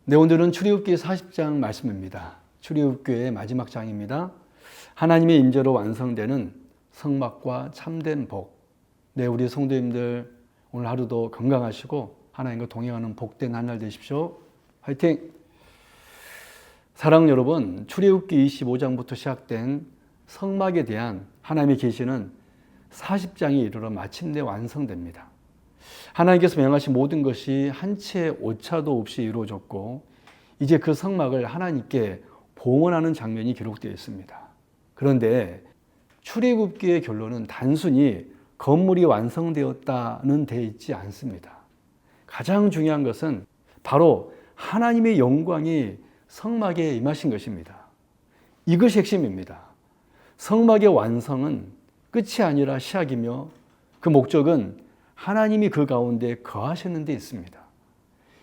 네, 오늘은 출애굽기 40장 말씀입니다. 출애굽기의 마지막 장입니다. 하나님의 임재로 완성되는 성막과 참된 복. 네, 우리 성도님들 오늘 하루도 건강하시고 하나님과 동행하는 복된 한 날 되십시오. 화이팅! 사랑하는 여러분, 출애굽기 25장부터 시작된 성막에 대한 하나님의 계시는 40장이 이르러 마침내 완성됩니다. 하나님께서 명하신 모든 것이 한 채의 오차도 없이 이루어졌고 이제 그 성막을 하나님께 봉헌하는 장면이 기록되어 있습니다. 그런데 출애굽기의 결론은 단순히 건물이 완성되었다는 데 있지 않습니다. 가장 중요한 것은 바로 하나님의 영광이 성막에 임하신 것입니다. 이것이 핵심입니다. 성막의 완성은 끝이 아니라 시작이며 그 목적은 하나님이 그 가운데 거하시는 데 있습니다.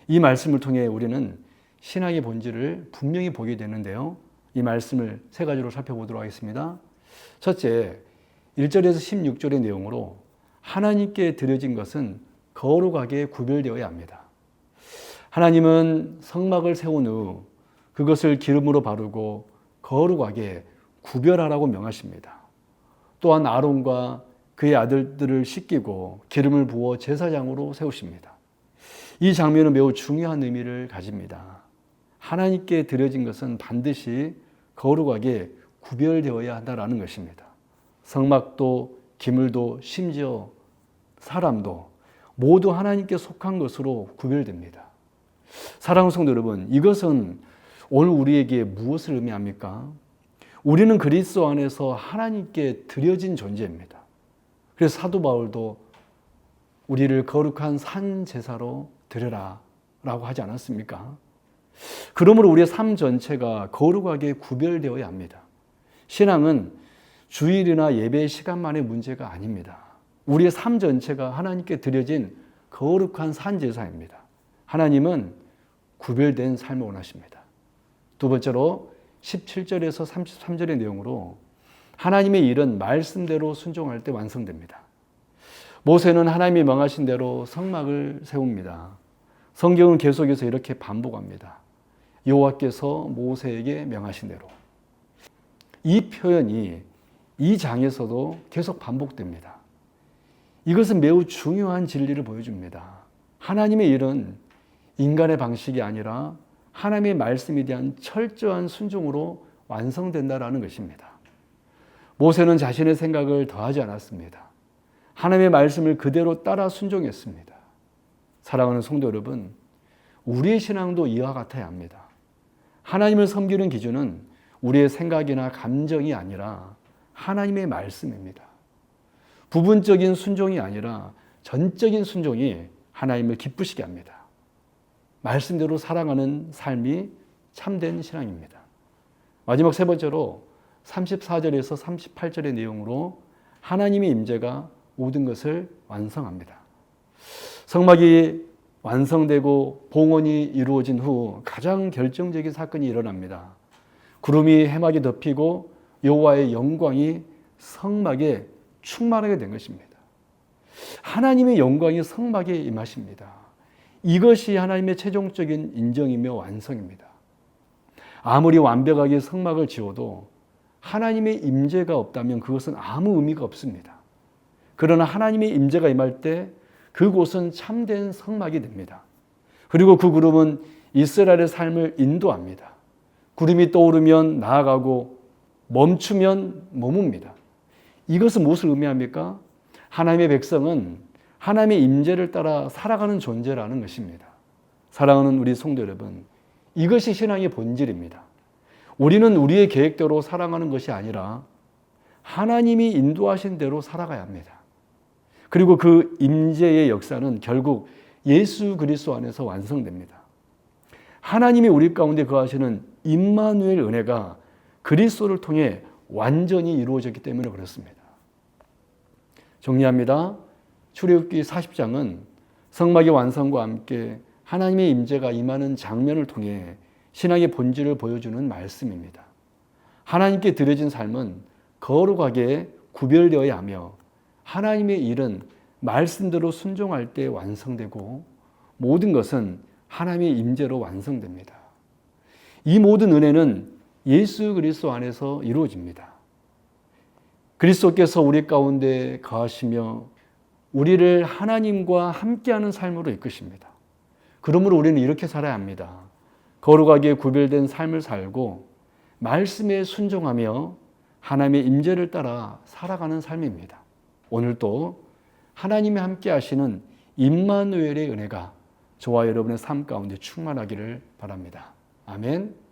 이 말씀을 통해 우리는 신앙의 본질을 분명히 보게 되는데요. 이 말씀을 세 가지로 살펴보도록 하겠습니다. 첫째, 1절에서 16절의 내용으로 하나님께 드려진 것은 거룩하게 구별되어야 합니다. 하나님은 성막을 세운 후 그것을 기름으로 바르고 거룩하게 구별하라고 명하십니다. 또한 아론과 그의 아들들을 씻기고 기름을 부어 제사장으로 세우십니다. 이 장면은 매우 중요한 의미를 가집니다. 하나님께 드려진 것은 반드시 거룩하게 구별되어야 한다는 것입니다. 성막도 기물도 심지어 사람도 모두 하나님께 속한 것으로 구별됩니다. 사랑하는 성도 여러분, 이것은 오늘 우리에게 무엇을 의미합니까? 우리는 그리스도 안에서 하나님께 드려진 존재입니다. 그래서 사도 바울도 우리를 거룩한 산 제사로 드려라 라고 하지 않았습니까? 그러므로 우리의 삶 전체가 거룩하게 구별되어야 합니다. 신앙은 주일이나 예배 시간만의 문제가 아닙니다. 우리의 삶 전체가 하나님께 드려진 거룩한 산 제사입니다. 하나님은 구별된 삶을 원하십니다. 두 번째로 17절에서 33절의 내용으로 하나님의 일은 말씀대로 순종할 때 완성됩니다. 모세는 하나님이 명하신 대로 성막을 세웁니다. 성경은 계속해서 이렇게 반복합니다. 여호와께서 모세에게 명하신 대로. 이 표현이 이 장에서도 계속 반복됩니다. 이것은 매우 중요한 진리를 보여줍니다. 하나님의 일은 인간의 방식이 아니라 하나님의 말씀에 대한 철저한 순종으로 완성된다는 것입니다. 모세는 자신의 생각을 더하지 않았습니다. 하나님의 말씀을 그대로 따라 순종했습니다. 사랑하는 성도 여러분, 우리의 신앙도 이와 같아야 합니다. 하나님을 섬기는 기준은 우리의 생각이나 감정이 아니라 하나님의 말씀입니다. 부분적인 순종이 아니라 전적인 순종이 하나님을 기쁘시게 합니다. 말씀대로 살아가는 삶이 참된 신앙입니다. 마지막 세 번째로 34절에서 38절의 내용으로 하나님의 임재가 모든 것을 완성합니다. 성막이 완성되고 봉헌이 이루어진 후 가장 결정적인 사건이 일어납니다. 구름이 해막이 덮이고 여호와의 영광이 성막에 충만하게 된 것입니다. 하나님의 영광이 성막에 임하십니다. 이것이 하나님의 최종적인 인정이며 완성입니다. 아무리 완벽하게 성막을 지어도 하나님의 임재가 없다면 그것은 아무 의미가 없습니다. 그러나 하나님의 임재가 임할 때 그곳은 참된 성막이 됩니다. 그리고 그 구름은 이스라엘의 삶을 인도합니다. 구름이 떠오르면 나아가고 멈추면 머뭅니다. 이것은 무엇을 의미합니까? 하나님의 백성은 하나님의 임재를 따라 살아가는 존재라는 것입니다. 사랑하는 우리 성도 여러분, 이것이 신앙의 본질입니다. 우리는 우리의 계획대로 살아가는 것이 아니라 하나님이 인도하신 대로 살아가야 합니다. 그리고 그 임재의 역사는 결국 예수 그리스도 안에서 완성됩니다. 하나님이 우리 가운데 거하시는 임마누엘 은혜가 그리스도를 통해 완전히 이루어졌기 때문에 그렇습니다. 정리합니다. 출애굽기 40장은 성막의 완성과 함께 하나님의 임재가 임하는 장면을 통해 신앙의 본질을 보여주는 말씀입니다. 하나님께 드려진 삶은 거룩하게 구별되어야 하며 하나님의 일은 말씀대로 순종할 때 완성되고 모든 것은 하나님의 임재로 완성됩니다. 이 모든 은혜는 예수 그리스도 안에서 이루어집니다. 그리스도께서 우리 가운데 거하시며 우리를 하나님과 함께하는 삶으로 이끄십니다. 그러므로 우리는 이렇게 살아야 합니다. 거룩하게 구별된 삶을 살고 말씀에 순종하며 하나님의 임재를 따라 살아가는 삶입니다. 오늘도 하나님이 함께 하시는 임마누엘의 은혜가 저와 여러분의 삶 가운데 충만하기를 바랍니다. 아멘.